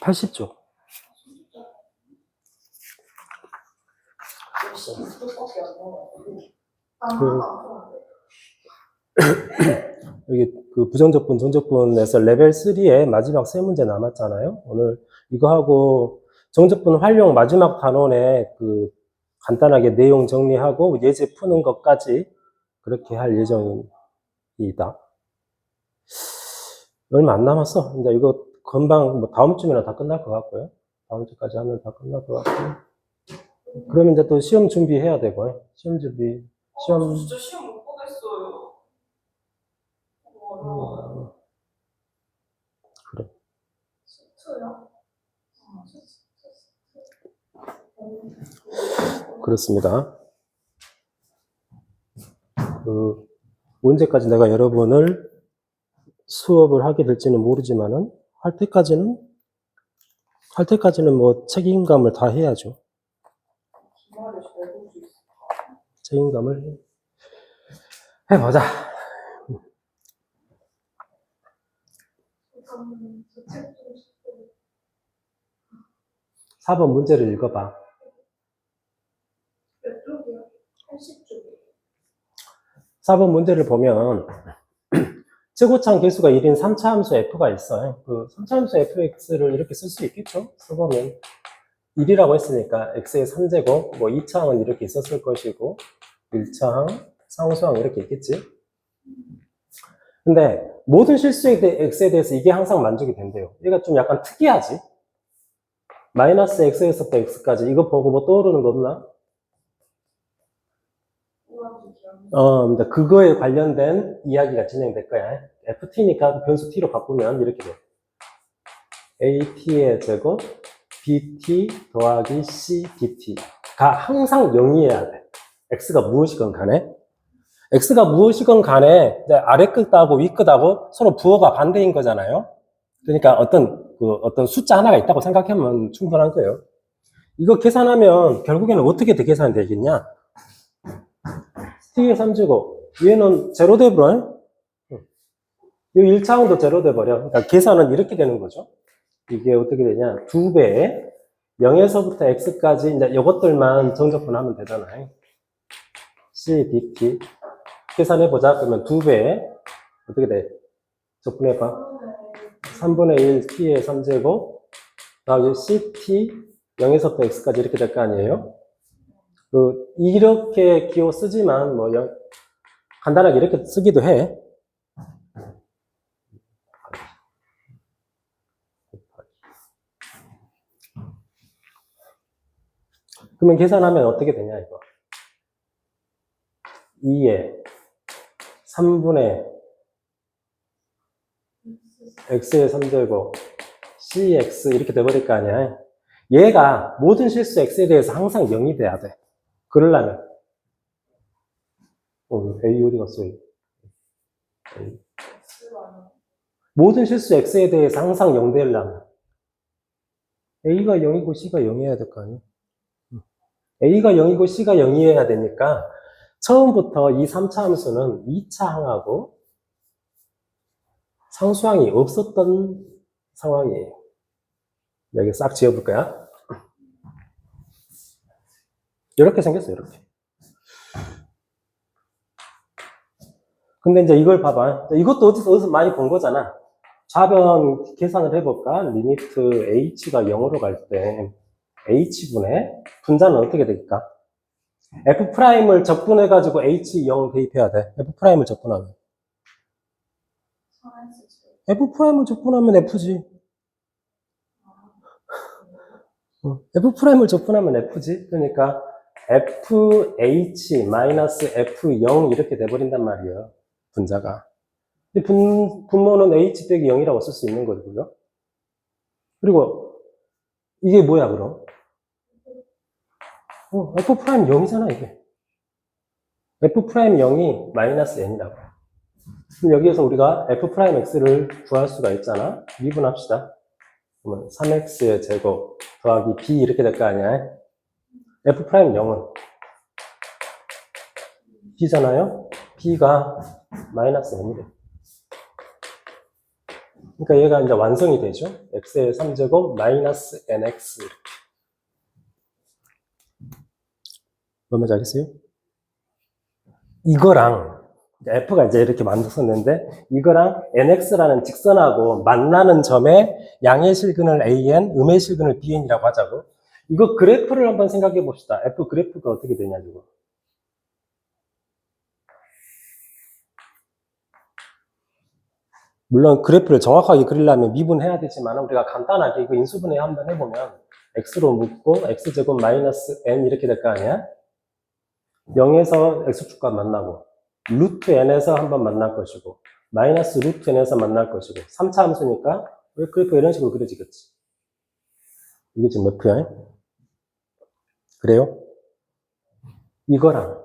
80쪽. 여기 그 부정적분, 정적분에서 레벨 3에 마지막 세 문제 남았잖아요. 오늘 이거 하고 정적분 활용 마지막 단원에 그 간단하게 내용 정리하고 예제 푸는 것까지 그렇게 할 예정입니다. 얼마 안 남았어. 이제 이거 금방 뭐 다음 주면 다 끝날 것 같고요. 다음 주까지 하면 다 끝날 것 같고. 그러면 이제 또 시험 준비해야 되고요. 시험 준비, 시험. 진짜 시험 못 보겠어요. 그래. 스트요? 그렇습니다. 그 언제까지 내가 여러분을 수업을 하게 될지는 모르지만은 할 때까지는 뭐 책임감을 다 해야죠. 책임감을 해보자. 4번 문제를 읽어봐. 몇 쪽이요? 80쪽이요. 4번 문제를 보면 최고차항 개수가 1인 3차 함수 f가 있어요. 그 3차 함수 fx를 이렇게 쓸 수 있겠죠? 써보면 1이라고 했으니까 x의 3제곱, 뭐 2차항은 이렇게 있었을 것이고 1차항, 상수항 이렇게 있겠지? 근데 모든 실수에 대해 x에 대해서 이게 항상 만족이 된대요. 얘가 좀 약간 특이하지? 마이너스 x에서부터 x까지 이거 보고 뭐 떠오르는 거 없나? 근데 그거에 관련된 이야기가 진행될 거야. ft니까 변수 t로 바꾸면 이렇게 돼. at의 제곱 bt 더하기 c dt가 항상 0이어야 돼. x가 무엇이건 간에. x가 무엇이건 간에 이제 아래 끝하고 위 끝하고 서로 부호가 반대인 거잖아요. 그러니까 어떤 숫자 하나가 있다고 생각하면 충분한 거예요. 이거 계산하면 결국에는 어떻게 계산이 되겠냐? t의 3제곱 얘는 제로 돼버려. 이 1차원도 제로 돼버려. 그러니까 계산은 이렇게 되는 거죠. 이게 어떻게 되냐? 2배에 0에서부터 x까지 이제 이것들만 정적분하면 되잖아요. c dt 계산해보자. 그러면 2배에 어떻게 돼? 적분해봐. 3분의 1 t의 3제곱 더하기 ct 0에서부터 x까지 이렇게 될 거 아니에요? 이렇게 기호 쓰지만 뭐 간단하게 이렇게 쓰기도 해. 그러면 계산하면 어떻게 되냐 이거. 2에 3분의 x의 3제곱 cx 이렇게 돼버릴 거 아니야. 얘가 모든 실수 x에 대해서 항상 0이 돼야 돼. 그러려면 a 어디 갔어? A. 모든 실수 x에 대해서 항상 0 되려면 a가 0이고 c가 0이어야 될 거 아니야. a가 0이고 c가 0이어야 되니까 처음부터 이 3차 함수는 2차 항하고 상수항이 없었던 상황이에요. 여기 싹 지워볼 거야. 이렇게 생겼어요, 이렇게. 근데 이제 이걸 봐봐. 이것도 어디서 많이 본 거잖아. 좌변 계산을 해볼까? 리미트 h가 0으로 갈 때 h분의 분자는 어떻게 될까? f'을 적분해가지고 h0 대입해야 돼. f'을 적분하면. f'을 적분하면 f지. f'을 적분하면 f지. 그러니까 fh-f0 이렇게 돼버린단 말이에요. 분자가. 분모는 h 빼기 0이라고 쓸 수 있는 거고요. 그리고 이게 뭐야 그럼? f'0이잖아 이게. f'0이 마이너스 n이라고. 그럼 여기에서 우리가 f'x를 구할 수가 있잖아. 미분합시다. 그러면 3x의 제곱 더하기 b 이렇게 될 거 아니야. f'0은 b잖아요. b가 마이너스 n이래. 그러니까 얘가 이제 완성이 되죠. x의 3제곱 마이너스 nx. 뭔지 알겠어요? 이거랑 f가 이제 이렇게 만들었는데 이거랑 nx라는 직선하고 만나는 점에 양의 실근을 an, 음의 실근을 bn이라고 하자고. 이거 그래프를 한번 생각해 봅시다. f 그래프가 어떻게 되냐 이거. 물론 그래프를 정확하게 그리려면 미분해야 되지만 우리가 간단하게 이거 인수분해 한번 해보면 x로 묶고 x제곱 마이너스 n 이렇게 될 거 아니야? 0에서 x축과 만나고 루트 n에서 한번 만날 것이고 마이너스 루트 n에서 만날 것이고 3차 함수니까 왜 그래프가 이런 식으로 그려지겠지? 이게 지금 f야? 그래요? 이거랑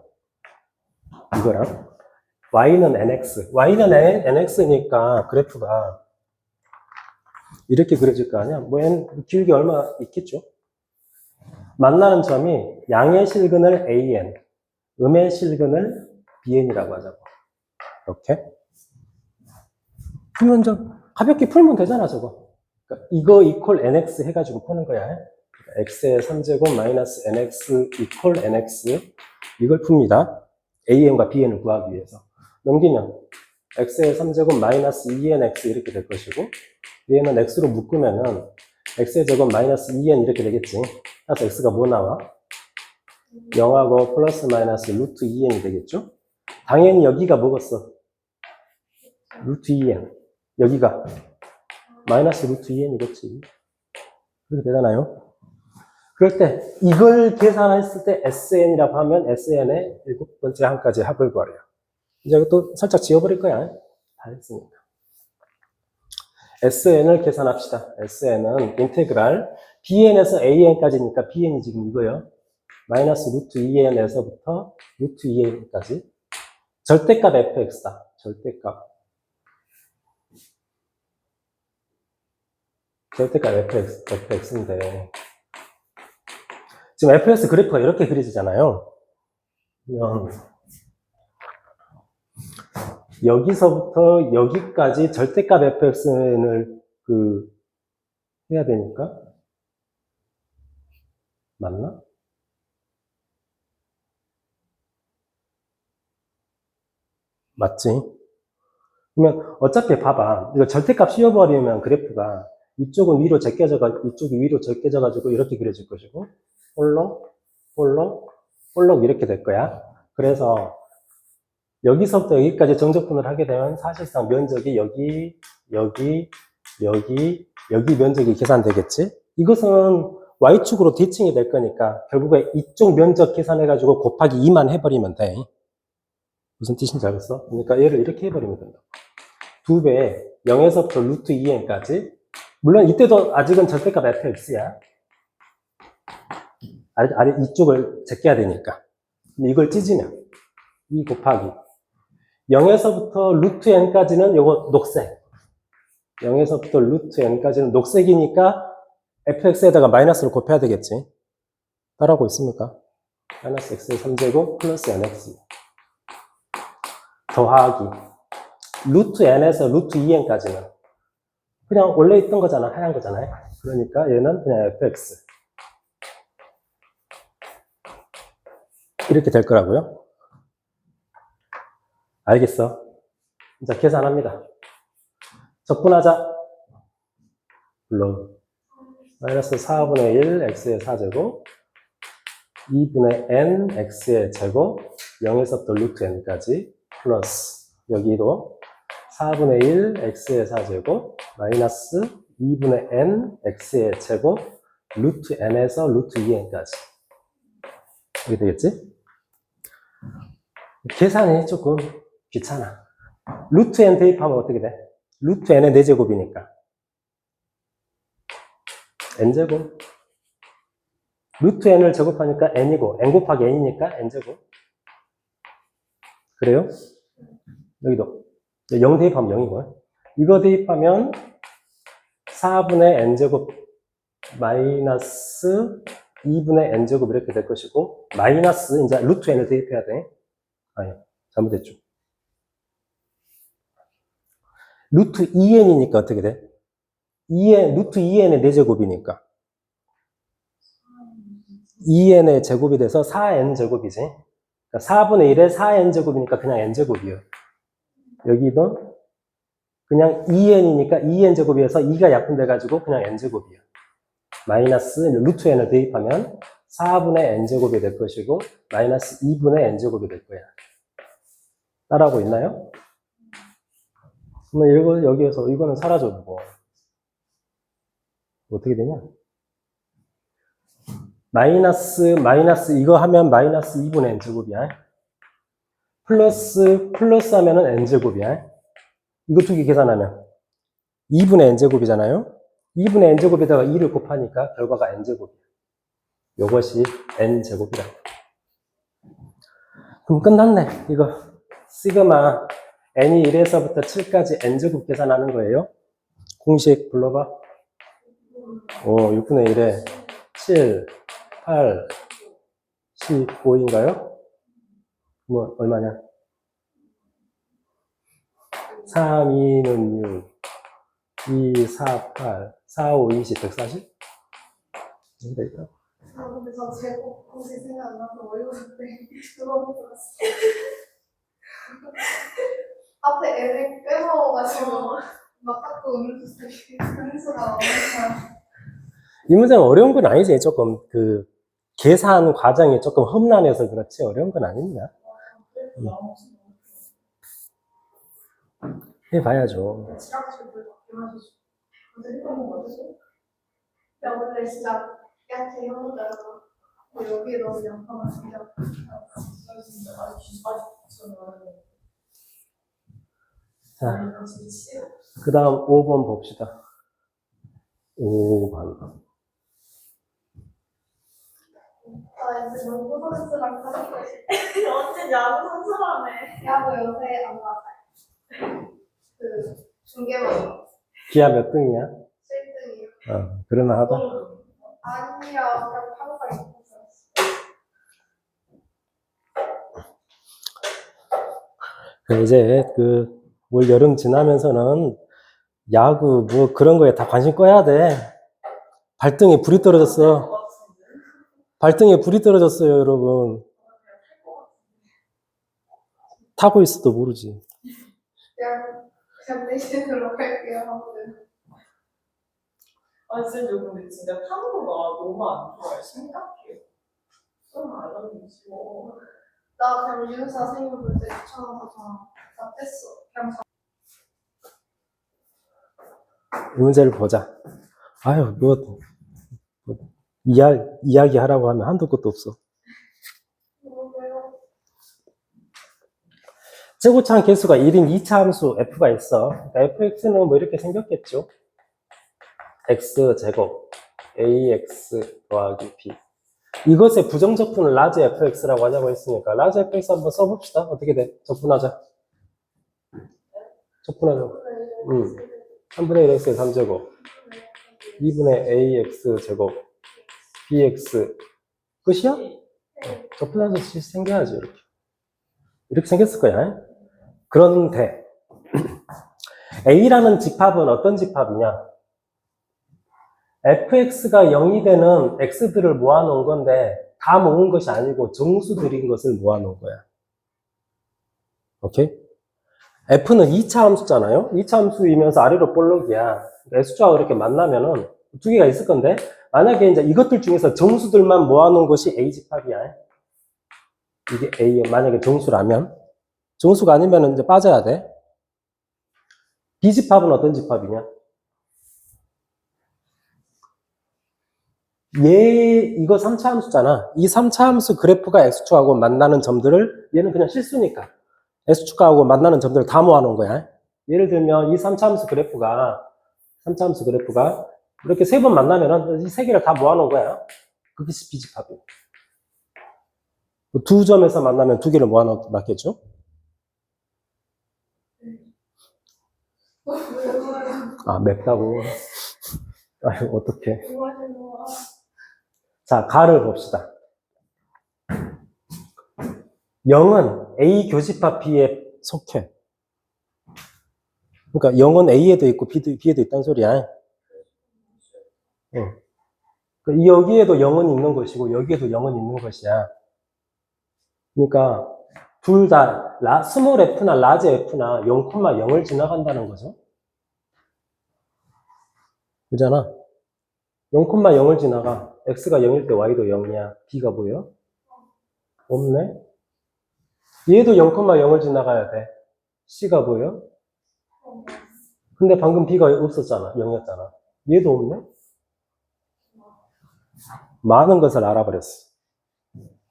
y는 nx y는 nx니까 그래프가 이렇게 그려질 거 아니야? 뭐 n 길게 얼마 있겠죠? 만나는 점이 양의 실근을 an, 음의 실근을 bn이라고 하자고. 이렇게. 그러면 좀 가볍게 풀면 되잖아, 저거. 그러니까 이거 이퀄 nx 해가지고 푸는 거야. 그러니까 x의 3제곱 마이너스 nx 이퀄 nx. 이걸 풉니다. an과 bn을 구하기 위해서. 넘기면 x의 3제곱 마이너스 2nx 이렇게 될 것이고 얘는 x로 묶으면은 x의 제곱 마이너스 2n 이렇게 되겠지. 그래서 x가 뭐 나와? 0하고 플러스 마이너스 루트 2n이 되겠죠? 당연히 여기가 뭐겠어? 루트 2n. 여기가 마이너스 루트 2n이겠지. 그렇게 되잖아요? 그럴 때 이걸 계산했을 때 SN이라고 하면 SN의 7번째 항까지 합을 구하래요. 이제 또 살짝 지워버릴 거야. 다 했으니까. SN을 계산합시다. SN은 인테그랄 BN에서 AN까지니까 BN이 지금 이거예요. 마이너스 루트 2n에서부터 루트 2n까지. 절대값 fx다. 절대값 fx인데 지금 fx 그래프가 이렇게 그려지잖아요. 그러면 여기서부터 여기까지 절대값 fx를 해야 되니까 맞나? 맞지? 그러면 어차피 봐봐. 이거 절대값 씌워버리면 그래프가 이쪽은 위로 제껴져가 이쪽이 위로 제껴져가지고 이렇게 그려질 것이고 볼록 볼록 이렇게 될 거야. 그래서 여기서부터 여기까지 정적분을 하게 되면 사실상 면적이 여기 면적이 계산되겠지? 이것은 Y축으로 대칭이 될 거니까 결국에 이쪽 면적 계산해가지고 곱하기 2만 해버리면 돼. 무슨 뜻인지 알겠어? 그러니까 얘를 이렇게 해버리면 된다. 2배 0에서부터 루트 2n까지. 물론 이때도 아직은 절대값 fx야. 아래 이쪽을 제껴야 되니까. 근데 이걸 찢으면 2 곱하기 0에서부터 루트 n까지는 요거 녹색. 0에서부터 루트 n까지는 녹색이니까 fx에다가 마이너스를 곱해야 되겠지. 따라하고 있습니까? 마이너스 x의 3제곱 플러스 nx 더하기 루트 n에서 루트 2n까지는 그냥 원래 있던 거잖아. 하얀 거잖아요. 그러니까 얘는 그냥 fx 이렇게 될 거라고요. 알겠어? 자, 계산합니다. 적분하자. 물론 마이너스 4분의 1 x의 4제곱 2분의 n x의 제곱 0에서부터 루트 n까지 플러스 여기도 4분의 1 x의 4제곱 마이너스 2분의 n x의 제곱 루트 n에서 루트 2n까지 이렇게 되겠지? 계산이 조금 귀찮아. 루트 n 대입하면 어떻게 돼? 루트 n의 4제곱이니까 n제곱 루트 n을 제곱하니까 n이고 n 곱하기 n이니까 n제곱 그래요? 여기도 0 대입하면 0이고 이거 대입하면 4분의 n제곱 마이너스 2분의 n제곱 이렇게 될 것이고 마이너스 이제 루트 n을 대입해야 돼. 아니 잘못했죠. 루트 2n이니까 어떻게 돼? 2n, 루트 2n의 4제곱이니까. 2n의 제곱이 돼서 4n 제곱이지. 그러니까 4분의 1에 4n 제곱이니까 그냥 n 제곱이에요. 여기도 그냥 2n이니까 2n 제곱이어서 2가 약분돼가지고 그냥 n 제곱이에요. 마이너스 루트 n을 대입하면 4분의 n 제곱이 될 것이고 마이너스 2분의 n 제곱이 될 거야. 따라하고 있나요? 그러면 이거 여기에서 이거는 사라져버리고 어떻게 되냐? 마이너스 이거 하면 마이너스 2분의 n 제곱이야. 플러스 하면은 n 제곱이야. 이거 두 개 계산하면 2분의 n 제곱이잖아요. 2분의 n 제곱에다가 2를 곱하니까 결과가 n 제곱이야. 요것이 n 제곱이라. 그럼 끝났네. 이거 시그마 n이 1에서부터 7까지 n 제곱 계산하는 거예요. 공식 불러봐. 6분의 1에 7, 8, 15인가요? 뭐 얼마냐? 3, 2는 6, 2, 4, 8, 4, 5, 20, 140? 이렇게 되겠다. 근데 저 제곱 공식 생각 안 나서 어이없을 때 그거 못 들었어요. 앞에 애를 빼먹어가지고 막 자꾸 음료수 음료수가 나오니까. 이 문제는 어려운 건 아니지. 조금 그 계산 과정이 조금 험난해서 그렇지 어려운 건 아닙니다. 해봐야죠. 지라시를 바뀌어 하시죠. 근데 해보는 거 같아요. 야 원래 진짜 야채 형보다도 여기에 넣은 양파가 진짜 진짜 자, 그 다음 5번 봅시다. 5번. 아 이제 농구 선수랑 가는 거지. 언제 야구 선수라네. 야구 요새 안 봤어요. 그 중계만 기아 몇 등이야? 7등이요. 그럴만하다. 아니야 그냥 항상 있었어요. 이제 올 여름 지나면서는 야구 뭐 그런 거에 다 관심 꺼야 돼. 발등에 불이 떨어졌어. 발등에 불이 떨어졌어요, 여러분. 타고 있어도 모르지. 그냥 내신으로 갈게요. 아무튼. 아니 쌤 근데 진짜 파는 거가 너무 안 좋아요. 심각해요. 좀 알아주지 뭐. 나 그냥 윤사 선생님 볼때 귀찮아서 다 뺐어. 그냥 이 문제를 보자. 아유, 이야기 하라고 하면 한도 끝도 없어. 왜요? 최고차항 개수가 1인 2차 함수 f가 있어. 그러니까 fx는 뭐 이렇게 생겼겠죠. x제곱 ax 더하기 b. 이것의 부정적분을 라지 fx라고 하냐고 했으니까 라지 fx 한번 써봅시다. 어떻게 돼? 적분하자. 3분의 1 x의 3제곱 2분의 ax 제곱 bx 끝이야? 적분하자 생겨야지. 이렇게 생겼을 거야. 그런데 A라는 집합은 어떤 집합이냐? fx가 0이 되는 x들을 모아놓은 건데 다 모은 것이 아니고 정수들인 것을 모아놓은 거야. 오케이? f는 2차 함수잖아요? 2차 함수이면서 아래로 볼록이야. S좌가 이렇게 만나면은 두 개가 있을 건데 만약에 이제 이것들 중에서 정수들만 모아놓은 것이 A 집합이야. 이게 A, 만약에 정수라면. 정수가 아니면 이제 빠져야 돼. B 집합은 어떤 집합이냐? 이거 3차 함수잖아. 이 3차 함수 그래프가 X축하고 만나는 점들을, 얘는 그냥 실수니까. X축하고 만나는 점들을 다 모아놓은 거야. 예를 들면, 이 3차 함수 그래프가 이렇게 세 번 만나면은 이 세 개를 다 모아놓은 거야. 그게 B 집합이야. 두 점에서 만나면 두 개를 모아놨겠죠? 아, 맵다고. 아유, 어떡해. 자, 가를 봅시다. 0은 A 교집합 B에 속해. 그러니까 0은 A에도 있고 B에도 있다는 소리야. 여기에도 0은 있는 것이고 여기에도 0은 있는 것이야. 그러니까 둘 다 스몰 f나 라지 f나 0,0을 지나간다는 거죠. 그잖아. 0,0을 지나가. x가 0일 때 y도 0이야. b가 뭐예요? 없네. 얘도 0,0을 지나가야 돼. c가 뭐예요? 근데 방금 b가 없었잖아. 0이었잖아. 얘도 없네. 많은 것을 알아버렸어.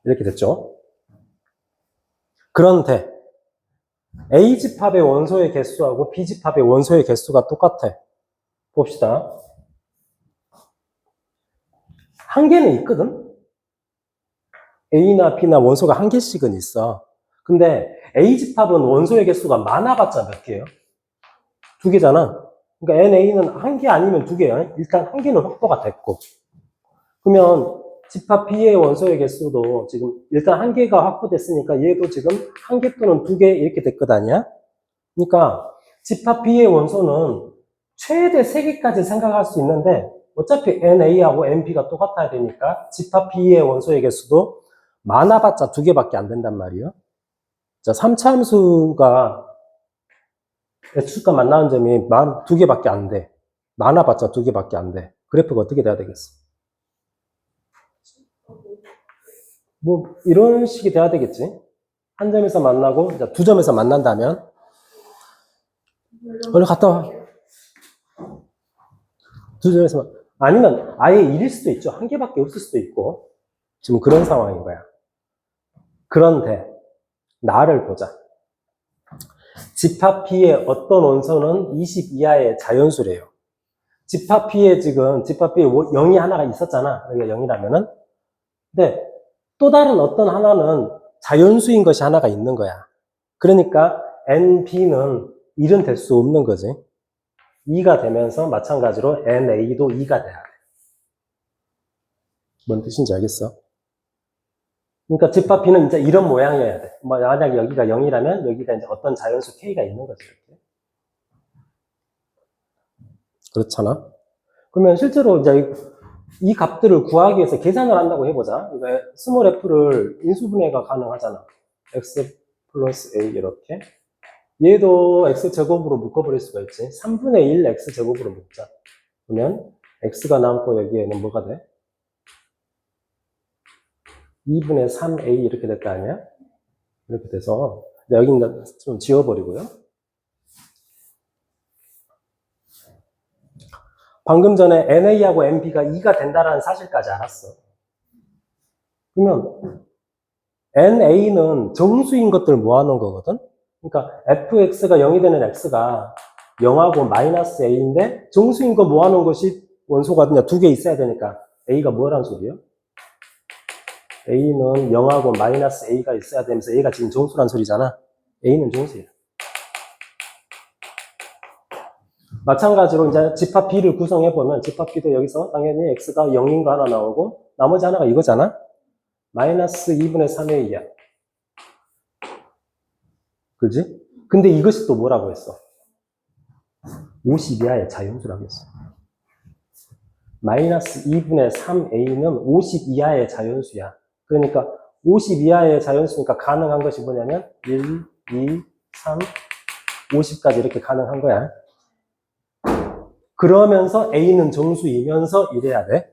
이렇게 됐죠. 그런데 A집합의 원소의 개수하고 B집합의 원소의 개수가 똑같아. 봅시다. 한 개는 있거든? A나 B나 원소가 한 개씩은 있어. 근데 A집합은 원소의 개수가 많아봤자 몇 개예요? 두 개잖아. 그러니까 NA는 한 개 아니면 두 개야. 일단 한 개는 확보가 됐고. 그러면 집합 B의 원소의 개수도 지금 일단 한 개가 확보됐으니까 얘도 지금 한 개 또는 두 개 이렇게 됐거든요. 그러니까 집합 B의 원소는 최대 3개까지 생각할 수 있는데 어차피 NA하고 NB가 똑같아야 되니까 집합 B의 원소의 개수도 많아봤자 2개밖에 안 된단 말이에요. 자, 3차 함수가 X가 만나는 점이 2개밖에 안 돼. 많아봤자 2개밖에 안 돼. 그래프가 어떻게 돼야 되겠어? 뭐 이런 식이 돼야 되겠지. 한 점에서 만나고 이제 2점에서 만난다면 얼른 갔다 와. 2점에서 아니면 아예 1일 수도 있죠. 한 개밖에 없을 수도 있고 지금 그런 상황인 거야. 그런데 나를 보자. 집합 B의 어떤 원소는 20 이하의 자연수래요. 집합 B에 지금 집합 B에 0이 하나가 있었잖아. 여기가 0이라면은. 근데 또 다른 어떤 하나는 자연수인 것이 하나가 있는 거야. 그러니까 NB는 1은 될 수 없는 거지. 2가 되면서 마찬가지로 NA도 2가 돼야 돼. 뭔 뜻인지 알겠어? 그러니까 집합 B는 이제 이런 모양이어야 돼. 뭐 만약에 여기가 0이라면 여기가 이제 어떤 자연수 K가 있는 거지. 이렇게. 그렇잖아? 그러면 실제로 이제 이 값들을 구하기 위해서 계산을 한다고 해보자. 그러니까 스몰 f를 인수분해가 가능하잖아. x 플러스 a 이렇게. 얘도 x제곱으로 묶어버릴 수가 있지. 3분의 1 x제곱으로 묶자. 그러면 x가 남고 여기에는 뭐가 돼? 2분의 3a 이렇게 될 거 아니야? 이렇게 돼서 여기는 좀 지워버리고요. 방금 전에 NA하고 NB가 2가 된다는 사실까지 알았어. 그러면 NA는 정수인 것들 모아놓은 거거든? 그러니까 fx가 0이 되는 x가 0하고 마이너스 a인데 정수인 거 모아놓은 것이 원소가 그냥 2개 있어야 되니까 a가 뭐라는 소리예요? a는 0하고 마이너스 a가 있어야 되면서 a가 지금 정수란 소리잖아. a는 정수야. 마찬가지로 이제 집합 B를 구성해보면 집합 B도 여기서 당연히 X가 0인 거 하나 나오고 나머지 하나가 이거잖아. 마이너스 2분의 3의 2야. 그지? 근데 이것이 또 뭐라고 했어? 50 이하의 자연수라고 했어. 마이너스 2분의 3a는 50 이하의 자연수야. 그러니까 50 이하의 자연수니까 가능한 것이 뭐냐면 1, 2, 3, 50까지 이렇게 가능한 거야. 그러면서 A는 정수이면서 이래야 돼.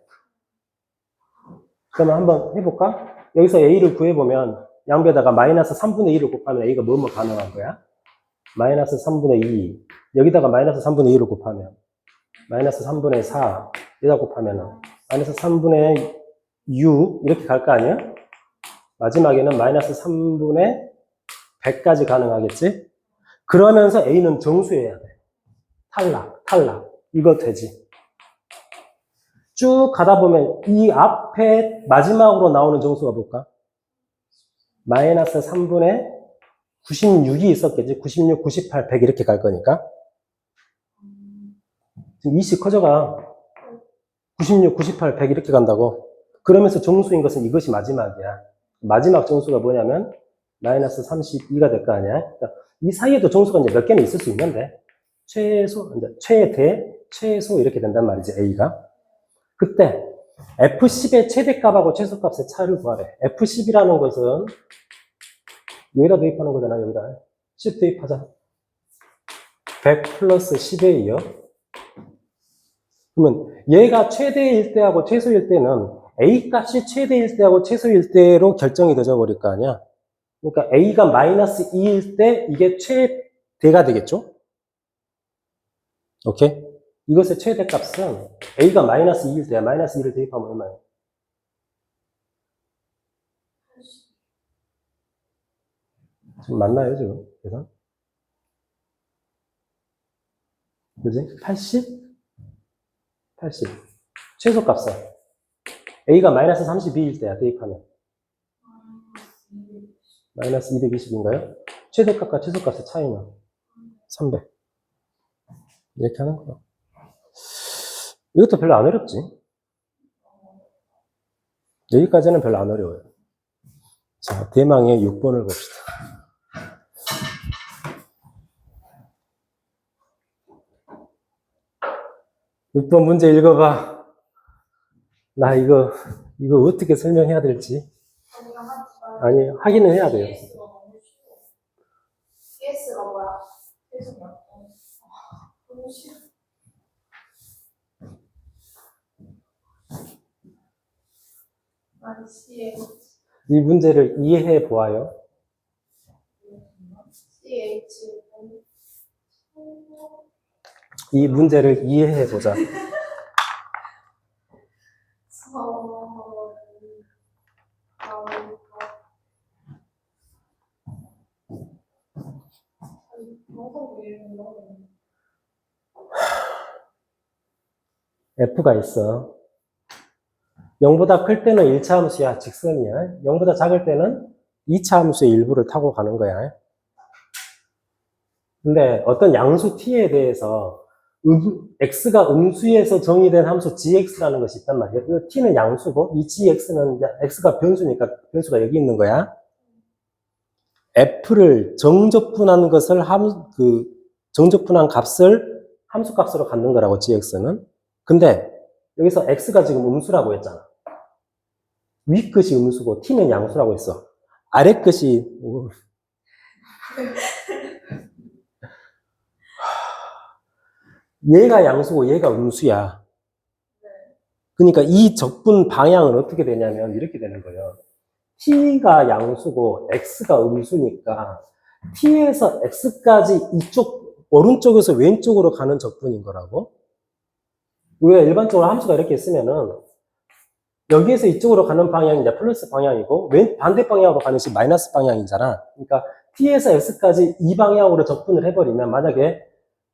그러면 한번 해볼까? 여기서 A를 구해보면 양배에다가 마이너스 3분의 2를 곱하면 A가 뭐뭐 가능한 거야? 마이너스 3분의 2. 여기다가 마이너스 3분의 2를 곱하면 마이너스 3분의 4. 여기다 곱하면 마이너스 3분의 6 이렇게 갈 거 아니야? 마지막에는 마이너스 3분의 100까지 가능하겠지? 그러면서 A는 정수여야 돼. 탈락. 이거 되지. 쭉 가다 보면 이 앞에 마지막으로 나오는 정수가 뭘까? 마이너스 3분의 96이 있었겠지. 96, 98, 100 이렇게 갈 거니까. 지금 20 커져가. 96, 98, 100 이렇게 간다고. 그러면서 정수인 것은 이것이 마지막이야. 마지막 정수가 뭐냐면 마이너스 32가 될 거 아니야. 그러니까 이 사이에도 정수가 이제 몇 개는 있을 수 있는데 최소, 이제 최대, 최소 이렇게 된단 말이지, A가. 그때 F10의 최대값하고 최소값의 차이를 구하래. F10이라는 것은 여기다 대입하는 거잖아, 여기다. 10 대입하자. 100 플러스 10A요. 그러면 얘가 최대일 때하고 최소일 때는 A 값이 최대일 때하고 최소일 때로 결정이 되져 버릴 거 아니야. 그러니까 A가 마이너스 2일 때 이게 최대가 되겠죠? 오케이? 이것의 최대값은 A가 마이너스 2일 때야. 마이너스 2를 대입하면 얼마야? 지금 맞나요, 지금? 계산? 그지? 80? 80. 최소값은 A가 마이너스 32일 때야, 대입하면. 마이너스 220인가요? 최대값과 최소값의 차이는 300. 이렇게 하는 거야. 이것도 별로 안 어렵지? 여기까지는 별로 안 어려워요. 자, 대망의 6번을 봅시다. 6번 문제 읽어봐. 나 이거 어떻게 설명해야 될지. 아니, 확인은 해야 돼요. GS가 너무 쉬워. GS가 뭐야? 계속 너무 쉬워. 아니, CH. 이 문제를 이해해 보아요. CH. 이 문제를 이해해 보자. F가 있어. 0보다 클 때는 1차 함수야. 직선이야. 0보다 작을 때는 2차 함수의 일부를 타고 가는 거야. 근데 어떤 양수 t에 대해서 x가 음수에서 정의된 함수 gx라는 것이 있단 말이야. 이 t는 양수고 이 gx는 이제 x가 변수니까 변수가 여기 있는 거야. f를 정적분한 것을 정적분한 값을 함수 값으로 갖는 거라고 gx는. 근데 여기서 x가 지금 음수라고 했잖아. 위 끝이 음수고 t는 양수라고 했어. 아래 끝이 얘가 양수고 얘가 음수야. 그러니까 이 적분 방향은 어떻게 되냐면 이렇게 되는 거예요. t가 양수고 x가 음수니까 t에서 x까지 이쪽 오른쪽에서 왼쪽으로 가는 적분인 거라고. 왜 일반적으로 함수가 이렇게 있으면은 여기에서 이쪽으로 가는 방향이 이제 플러스 방향이고 반대 방향으로 가는 것이 마이너스 방향이잖아. 그러니까 t에서 x까지 이 방향으로 적분을 해버리면 만약에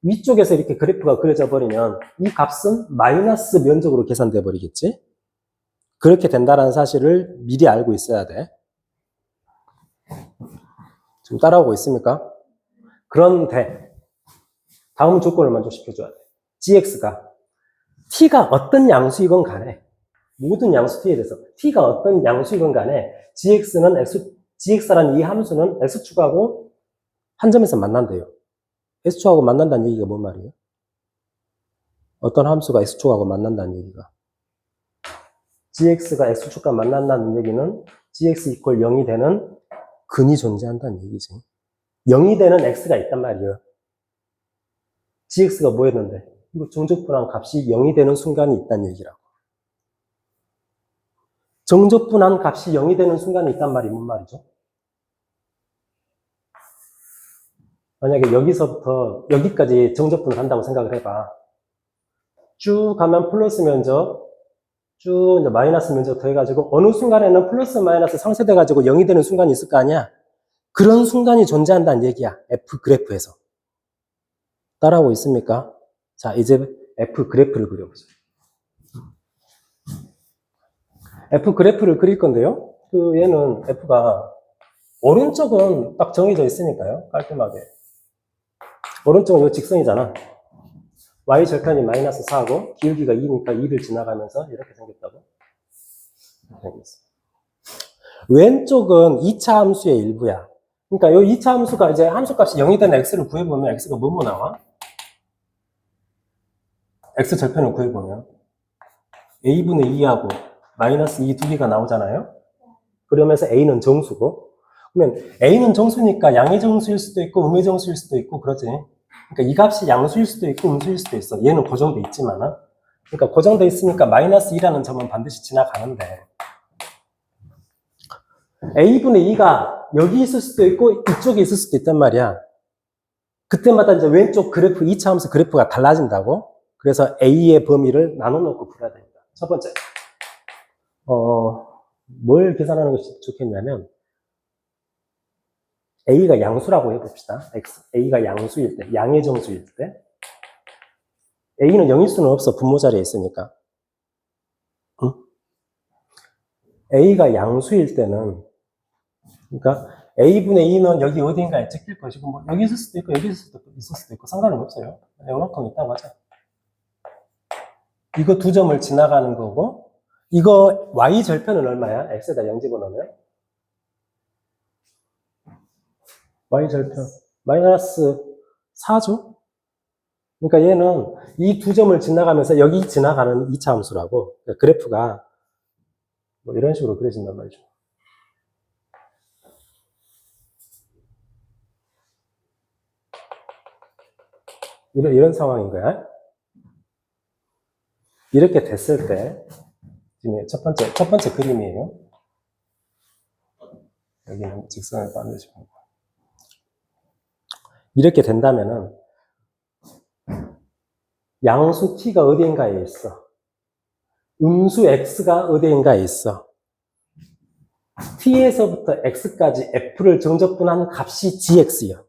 위쪽에서 이렇게 그래프가 그려져 버리면 이 값은 마이너스 면적으로 계산돼 버리겠지? 그렇게 된다는 사실을 미리 알고 있어야 돼. 지금 따라오고 있습니까? 그런데 다음 조건을 만족시켜줘야 돼. gx가 t가 어떤 양수이건 간에 모든 양수 t에 대해서 t가 어떤 양수이건 간에 gx라는 이 함수는 x축하고 한 점에서 만난대요. x축하고 만난다는 얘기가 뭔 말이에요? 어떤 함수가 x축하고 만난다는 얘기가. gx가 x축과 만난다는 얘기는 gx 이퀄 0이 되는 근이 존재한다는 얘기지. 0이 되는 x가 있단 말이에요. gx가 뭐였는데? 이거 정적분한 값이 0이 되는 순간이 있다는 얘기라고. 정적분한 값이 0이 되는 순간이 있단 말이 뭔 말이죠? 만약에 여기서부터 여기까지 정적분을 한다고 생각을 해봐. 쭉 가면 플러스 면적, 쭉 이제 마이너스 면적 더해가지고 어느 순간에는 플러스 마이너스 상쇄돼가지고 0이 되는 순간이 있을 거 아니야? 그런 순간이 존재한다는 얘기야. F 그래프에서. 따라오고 있습니까? 자, 이제 F 그래프를 그려보죠. F 그래프를 그릴 건데요. 얘는 F가 오른쪽은 딱 정해져 있으니까요. 깔끔하게. 오른쪽은 이 직선이잖아. y절편이 마이너스 4고 기울기가 2니까 2를 지나가면서 이렇게 생겼다고. 왼쪽은 2차 함수의 일부야. 그러니까 이 2차 함수가 이제 함수값이 0이 되는 x를 구해보면 x가 뭐뭐 나와? x 절편을 구해보면 a분의 2하고 마이너스 2 두 개가 나오잖아요. 그러면서 a는 정수고, 그러면 a는 정수니까 양의 정수일 수도 있고 음의 정수일 수도 있고 그러지. 그러니까 이 값이 양수일 수도 있고 음수일 수도 있어. 얘는 고정돼 있지만, 그러니까 고정돼 있으니까 마이너스 2라는 점은 반드시 지나가는데, a분의 2가 여기 있을 수도 있고 이쪽에 있을 수도 있단 말이야. 그때마다 이제 왼쪽 그래프, 2차함수 그래프가 달라진다고. 그래서 a의 범위를 나눠놓고 풀어야 됩니다. 첫 번째, 뭘 계산하는 것이 좋겠냐면, a가 양수라고 해봅시다. a가 양수일 때, 양의 정수일 때. a는 0일 수는 없어. 분모 자리에 있으니까. 응? a가 양수일 때는, 그러니까 a분의 2는 여기 어딘가에 찍힐 것이고, 뭐 여기 있을 수도 있고 여기 있을 수도 있고 상관은 없어요. 요만큼 있다고 하자. 이거 두 점을 지나가는 거고, 이거 y 절편은 얼마야? x에다 0 집어넣으면 y 절편 마이너스 4죠? 그러니까 얘는 이 두 점을 지나가면서 여기 지나가는 2차 함수라고. 그러니까 그래프가 뭐 이런 식으로 그려진단 말이죠. 이런 상황인 거야. 이렇게 됐을 때, 지금 첫 번째 그림이에요. 여기는 직선을 만드시고. 이렇게 된다면은, 양수 t가 어디인가에 있어. 음수 x가 어디인가에 있어. t에서부터 x까지 f를 정적분한 값이 gx요.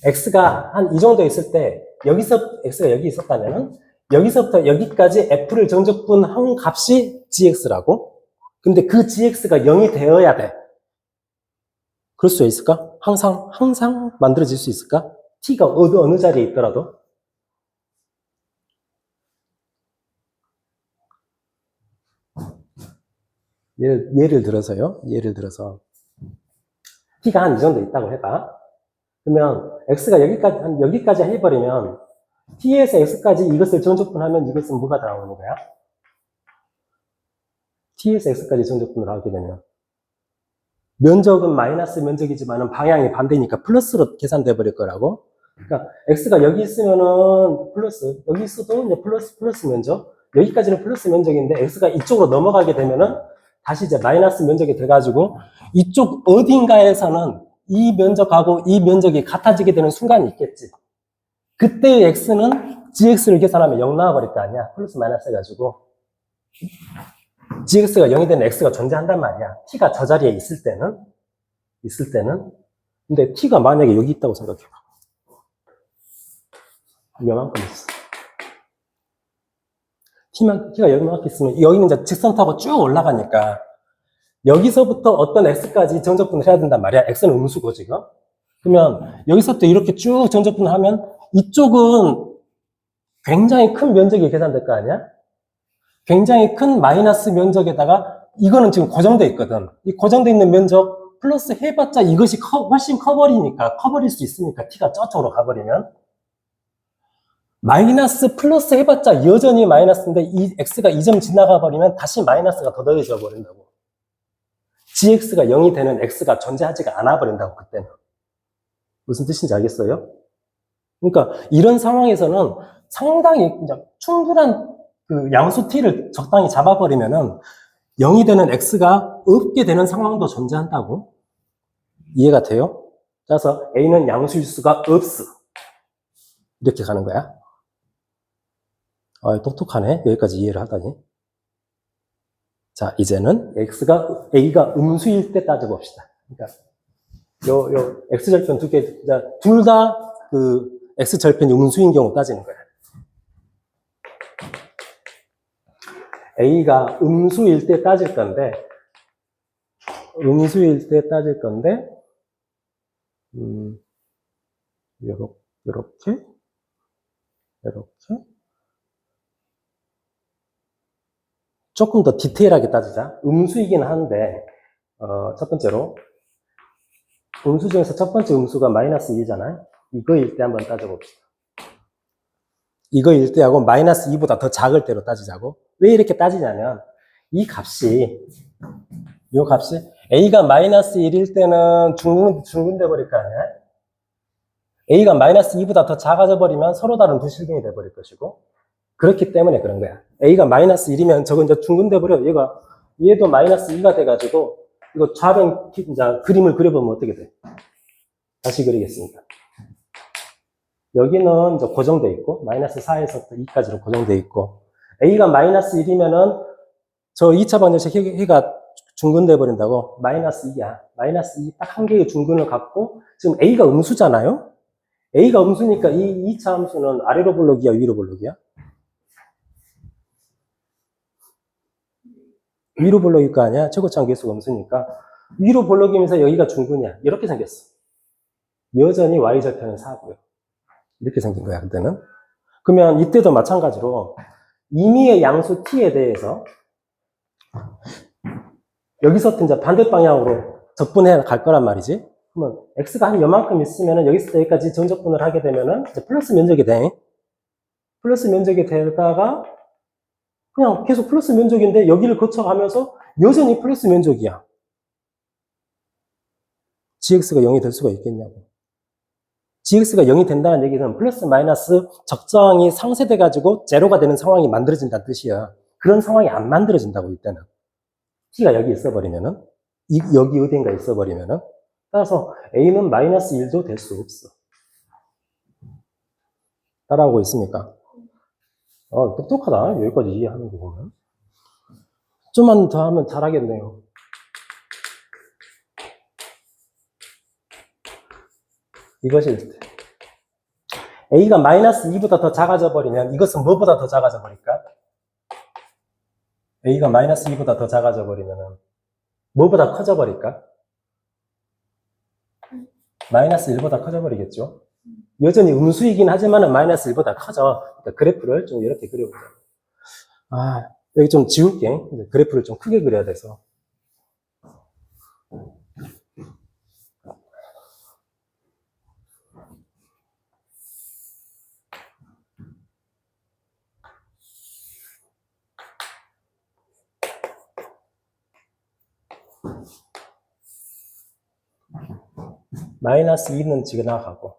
x가 한 이 정도 있을 때, 여기서 x가 여기 있었다면은, 여기서부터 여기까지 f를 정적분한 값이 gx라고. 근데 그 gx가 0이 되어야 돼. 그럴 수 있을까? 항상 만들어질 수 있을까? t가 어느 자리에 있더라도. 예를 들어서 t가 한 이 정도 있다고 해봐. 그러면 x가 여기까지 해버리면 t에서 x까지 이것을 정적분하면 이것은 뭐가 나오는 거야? t에서 x까지 정적분을 하게 되면 면적은 마이너스 면적이지만 방향이 반대니까 플러스로 계산돼 버릴 거라고. 그러니까 x가 여기 있으면은 플러스, 여기 있어도 이제 플러스 면적, 여기까지는 플러스 면적인데 x가 이쪽으로 넘어가게 되면은 다시 이제 마이너스 면적이 돼가지고 이쪽 어딘가에서는 이 면적하고 이 면적이 같아지게 되는 순간이 있겠지. 그때의 x는 gx를 계산하면 0 나와버릴 거 아니야. 플러스 마이너스 해가지고. gx가 0이 되는 x가 존재한단 말이야. t가 저 자리에 있을 때는. 근데 t가 만약에 여기 있다고 생각해봐. 요만큼 있어. t가 여기만큼 있으면 여기는 이제 직선 타고 쭉 올라가니까 여기서부터 어떤 x까지 정적분을 해야 된단 말이야. x는 음수고 지금. 그러면 여기서부터 이렇게 쭉 정적분을 하면 이쪽은 굉장히 큰 면적이 계산될 거 아니야? 굉장히 큰 마이너스 면적에다가 이거는 지금 고정돼 있거든. 이 고정돼 있는 면적 플러스 해봤자 이것이 훨씬 커버릴 수 있으니까 t가 저쪽으로 가버리면 마이너스 플러스 해봤자 여전히 마이너스인데 이 x가 이 점 지나가 버리면 다시 마이너스가 더 더해져 버린다고. gx가 0이 되는 x가 존재하지가 않아 버린다고 그때는. 무슨 뜻인지 알겠어요? 그러니까 이런 상황에서는 상당히 충분한 그 양수 t를 적당히 잡아버리면은 0이 되는 x가 없게 되는 상황도 존재한다고. 이해가 돼요? 따라서 a는 양수일 수가 없어. 이렇게 가는 거야. 똑똑하네. 여기까지 이해를 하다니. 자, 이제는 a가 음수일 때 따져봅시다. 그러니까 요 x절편 두 개, 둘 다 그 x절편이 음수인 경우 따지는 거야. a가 음수일 때 따질 건데, 요렇게. 조금 더 디테일하게 따지자. 음수이긴 한데, 첫 번째로, 음수 중에서 첫 번째 음수가 마이너스 1이잖아요? 이거일 때 한번 따져봅시다. 이거일 때하고 마이너스 2보다 더 작을 때로 따지자고. 왜 이렇게 따지냐면 이 값이 a가 마이너스 1일 때는 중근돼 버릴 거 아니야? a가 마이너스 2보다 더 작아져 버리면 서로 다른 두 실근이 돼 버릴 것이고, 그렇기 때문에 그런 거야. a가 마이너스 1이면 저거 이제 중근돼 버려. 얘도 마이너스 2가 돼가지고 이거 좌변 이제 그림을 그려보면 어떻게 돼? 다시 그리겠습니다. 여기는 이제 고정돼 있고 마이너스 4에서부터 2까지로 고정돼 있고, a가 마이너스 1이면은 저 2차 방정식 해가 중근돼 버린다고. 마이너스 2야. 마이너스 2 딱 한 개의 중근을 갖고, 지금 a가 음수잖아요. a가 음수니까 이 2차 함수는 아래로 볼록이야, 위로 볼록이야? 위로 볼록일 거 아니야? 최고차원 계수가 음수니까 위로 볼록이면서 여기가 중근이야. 이렇게 생겼어. 여전히 y절편은 4고요. 이렇게 생긴 거야, 그때는. 그러면 이때도 마찬가지로 임의의 양수 t에 대해서 여기서부터 이제 반대 방향으로 적분해 갈 거란 말이지. 그러면 x가 한 요만큼 있으면은 여기서 여기까지 전적분을 하게 되면은 이제 플러스 면적이 돼. 플러스 면적이 되다가 그냥 계속 플러스 면적인데 여기를 거쳐가면서 여전히 플러스 면적이야. gx가 0이 될 수가 있겠냐고. gx가 0이 된다는 얘기는 플러스 마이너스 적정이 상쇄돼가지고 제로가 되는 상황이 만들어진다는 뜻이야. 그런 상황이 안 만들어진다고, 이때는. t가 여기 있어버리면은, 여기 어딘가 있어버리면은, 따라서 a는 마이너스 1도 될 수 없어. 따라오고 있습니까? 똑똑하다. 여기까지 이해하는 거 보면. 좀만 더 하면 잘하겠네요. 이것일 때. a가 마이너스 2보다 더 작아져 버리면 이것은 뭐보다 더 작아져 버릴까? a가 마이너스 2보다 더 작아져 버리면 뭐보다 커져 버릴까? 마이너스 1보다 커져 버리겠죠? 여전히 음수이긴 하지만 마이너스 1보다 커져. 그러니까 그래프를 좀 이렇게 그려보자. 여기 좀 지울게. 그래프를 좀 크게 그려야 돼서. 마이너스 2는 지나가고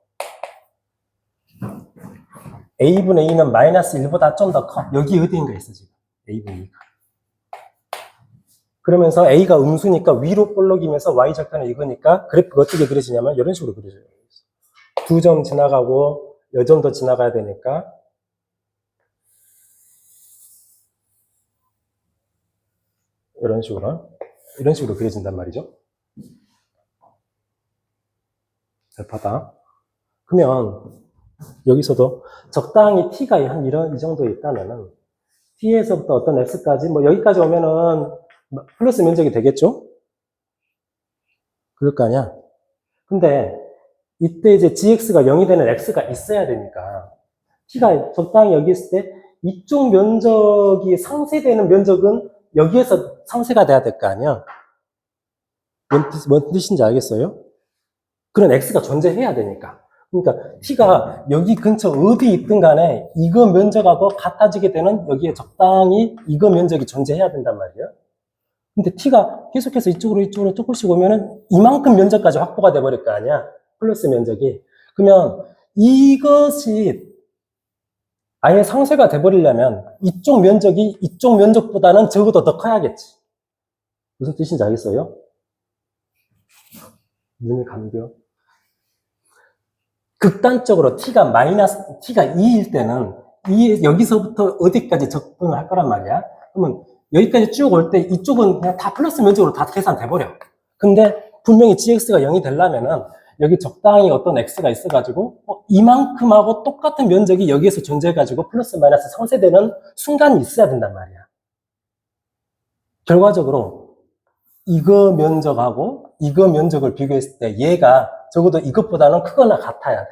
a분의 2는 마이너스 1보다 좀 더 커. 여기 어디인가 있어 지금. a분의 2가. 그러면서 a가 음수니까 위로 볼록이면서 y절편은 이거니까 그래프가 어떻게 그려지냐면 이런 식으로 그려져요. 두 점 지나가고 여 점 더 지나가야 되니까 이런 식으로 그려진단 말이죠. 잘 봐봐. 그러면 여기서도 적당히 t가 한 이 정도에 있다면은 t에서부터 어떤 x까지 뭐 여기까지 오면은 플러스 면적이 되겠죠? 그럴 거 아니야? 근데 이때 이제 gx가 0이 되는 x가 있어야 되니까 t가 적당히 여기 있을 때 이쪽 면적이 상쇄되는 면적은 여기에서 상쇄가 돼야 될 거 아니야? 뭔 뜻인지 알겠어요? 그런 x가 존재해야 되니까. 그러니까 t가 여기 근처 어디 있든 간에 이거 면적하고 같아지게 되는 여기에 적당히 이거 면적이 존재해야 된단 말이에요. 근데 t가 계속해서 이쪽으로 조금씩 오면은 이만큼 면적까지 확보가 돼버릴 거 아니야. 플러스 면적이. 그러면 이것이 아예 상쇄가 돼버리려면 이쪽 면적이 이쪽 면적보다는 적어도 더 커야겠지. 무슨 뜻인지 알겠어요? 눈이 감겨. 극단적으로 t가 2일 때는 여기서부터 어디까지 적분을 할 거란 말이야. 그러면 여기까지 쭉 올 때 이쪽은 그냥 다 플러스 면적으로 다 계산돼 버려. 근데 분명히 gx가 0이 되려면은 여기 적당히 어떤 x가 있어가지고 이만큼하고 똑같은 면적이 여기에서 존재해가지고 플러스 마이너스 상쇄되는 순간이 있어야 된단 말이야. 결과적으로 이거 면적하고 이거 면적을 비교했을 때 얘가 적어도 이것보다는 크거나 같아야 돼.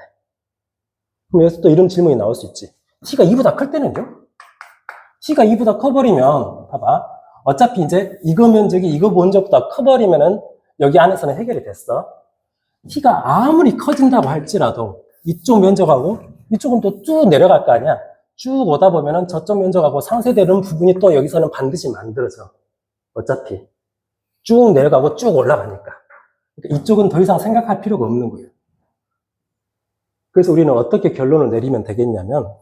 그럼 여기서 또 이런 질문이 나올 수 있지. t가 2보다 클 때는요? t가 2보다 커버리면 봐봐. 어차피 이제 이거 면적이 이거 면적보다 커버리면은 여기 안에서는 해결이 됐어. t가 아무리 커진다고 할지라도 이쪽 면적하고 이쪽은 또 쭉 내려갈 거 아니야. 쭉 오다 보면은 저점 면적하고 상쇄되는 부분이 또 여기서는 반드시 만들어져. 어차피. 쭉 내려가고 쭉 올라가니까. 그러니까 이쪽은 더 이상 생각할 필요가 없는 거예요. 그래서 우리는 어떻게 결론을 내리면 되겠냐면,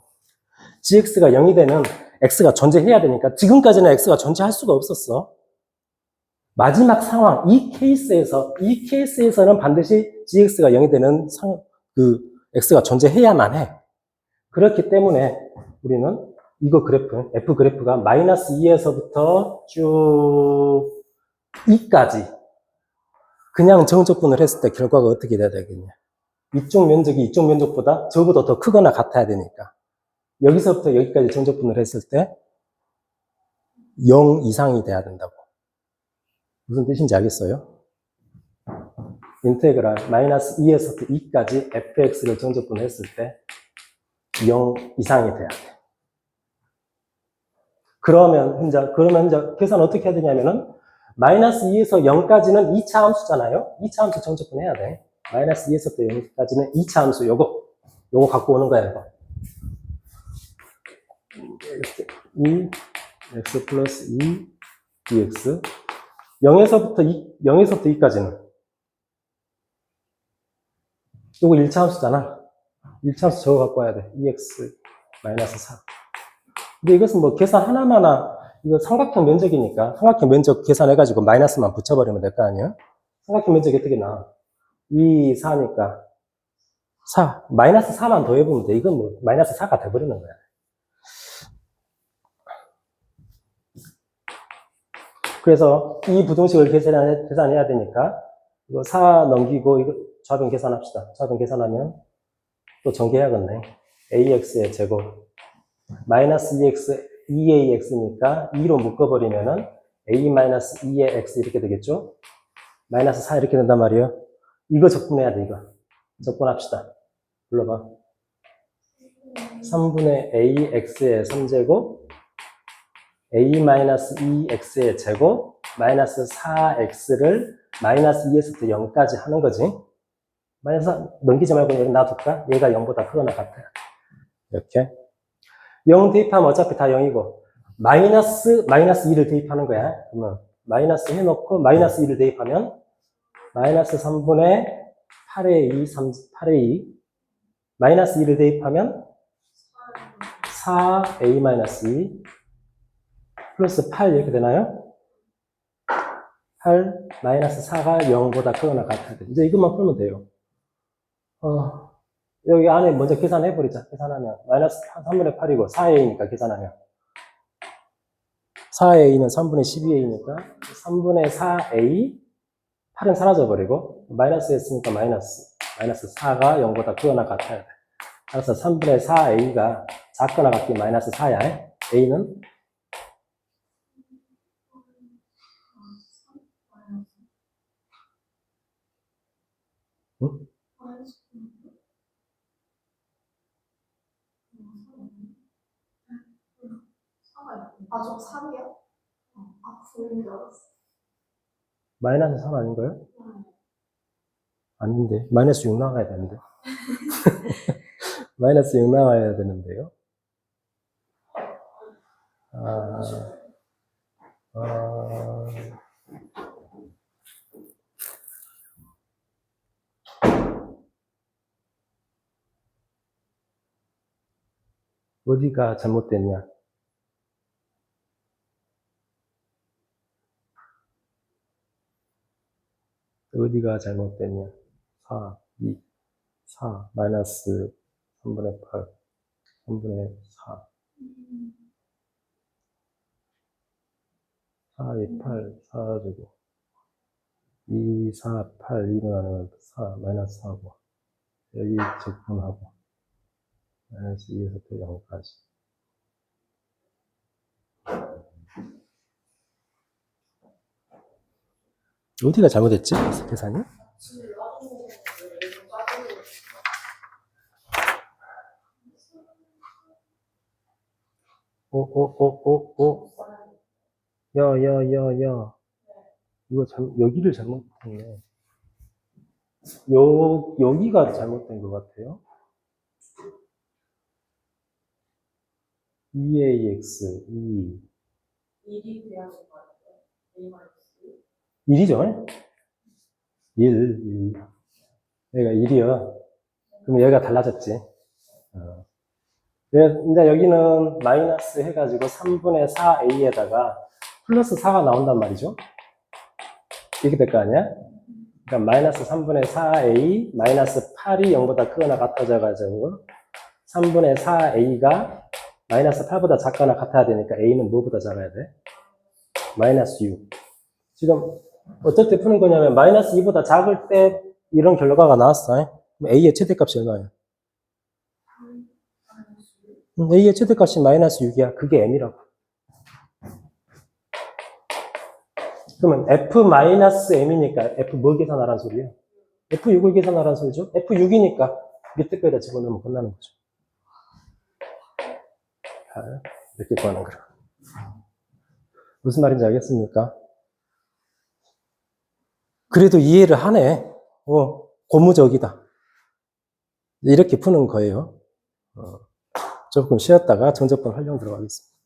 gx가 0이 되는 x가 존재해야 되니까, 지금까지는 x가 존재할 수가 없었어. 마지막 상황, 이 케이스에서는 반드시 gx가 0이 되는 x가 존재해야만 해. 그렇기 때문에 우리는 이거 그래프, f 그래프가 마이너스 2에서부터 쭉 2까지 그냥 정적분을 했을 때 결과가 어떻게 돼야 되겠냐. 이쪽 면적이 이쪽 면적보다 적어도 더 크거나 같아야 되니까. 여기서부터 여기까지 정적분을 했을 때 0 이상이 돼야 된다고. 무슨 뜻인지 알겠어요? 인테그랄 마이너스 2에서부터 2까지 fx를 정적분을 했을 때 0 이상이 돼야 돼. 그러면 이제 계산 어떻게 해야 되냐면은 마이너스 2에서 0까지는 2차 함수잖아요. 2차 함수 정적분 해야 돼. 마이너스 2에서부터 0까지는 2차 함수 요거 갖고 오는 거야, 이거. 2x 플러스 2 dx 0에서부터 2까지는 요거 1차 함수잖아. 1차 함수 저거 갖고 와야 돼. 2x 마이너스 4. 근데 이것은 뭐 계산 하나마나 이거 삼각형 면적이니까 삼각형 면적 계산해가지고 마이너스만 붙여버리면 될 거 아니에요? 삼각형 면적이 어떻게 나와? 2, 4니까 4. 마이너스 4만 더해보면 돼. 이건 뭐 마이너스 4가 돼버리는 거야. 그래서 이 부등식을 계산해야 되니까 이거 4 넘기고 이거 좌변 계산합시다. 좌변 계산하면 또 전개해야겠네. ax의 제곱 마이너스 2ax니까 2로 묶어버리면은 a 마이너스 2의 x 이렇게 되겠죠? 마이너스 4 이렇게 된단 말이에요. 이거 적분해야 돼, 이거. 적분합시다. 불러봐. 3분의 ax의 3제곱 a 마이너스 2x의 제곱 마이너스 4x를 마이너스 2에서부터 0까지 하는 거지. 마이너스 4 넘기지 말고 여기 놔둘까? 얘가 0보다 크거나 같아요. 이렇게. 0 대입하면 어차피 다 0이고 마이너스 2를 대입하는 거야. 그러면 마이너스 해놓고 마이너스 2를 대입하면 마이너스 3분의 8의 2 마이너스 2를 대입하면 4a 마이너스 2 플러스 8 이렇게 되나요? 8 마이너스 4가 0보다 크거나 같아야 돼. 이제 이것만 풀면 돼요. 여기 안에 먼저 계산해버리자. 계산하면 마이너스 3분의 8이고 4a니까 계산하면 4a는 3분의 12a니까 3분의 4a 8은 사라져버리고 마이너스 했으니까 마이너스 4가 0보다 크거나 같아야 돼. 그래서 3분의 4a가 작거나 같기 마이너스 4야. a는 응? 아, 저 3이요? 아, 9인 줄 알았어. 마이너스 3 아닌가요? 아닌데 마이너스 6 나와야 되는데 마이너스 6 나와야 되는데요. 어디가 잘못됐냐? 어디가 잘못됐냐? 4, 2, 4, 마이너스 3분의 8, 3분의 4. 4, 2, 8, 4가지고 2, 4, 8, 2는 하면 4, 마이너스 4고 여기 적분하고 마이너스 2에서부터 0까지. 어디가 잘못했지? 계산이? 야. 이거 여기를 잘못했네. 여기가 잘못된 것 같아요. 2ax, 1이 돼야 될거 아니에요? A 마이너스 1이죠? 1. 얘가 1이요. 그럼 얘가 달라졌지. 이제 여기는 마이너스 해가지고 3분의 4a에다가 플러스 4가 나온단 말이죠. 이렇게 될 거 아니야? 그러니까 마이너스 3분의 4a, 마이너스 8이 0보다 크거나 같아져가지고 3분의 4a가 마이너스 8보다 작거나 같아야 되니까 a는 뭐보다 작아야 돼? 마이너스 6. 지금 어떨 때 푸는 거냐면 마이너스 2보다 작을 때 이런 결과가 나왔어. 그럼 a의 최대값이 얼마야? a의 최대값이 마이너스 6이야. 그게 m이라고. 그러면 f-m이니까 f 뭐 계산하라는 소리야? f6을 계산하라는 소리죠? f6이니까 밑에 거에다 집어넣으면 끝나는 거죠. 이렇게 구하는 거라. 무슨 말인지 알겠습니까? 그래도 이해를 하네. 고무적이다. 이렇게 푸는 거예요. 조금 쉬었다가 정적분 활용 들어가겠습니다.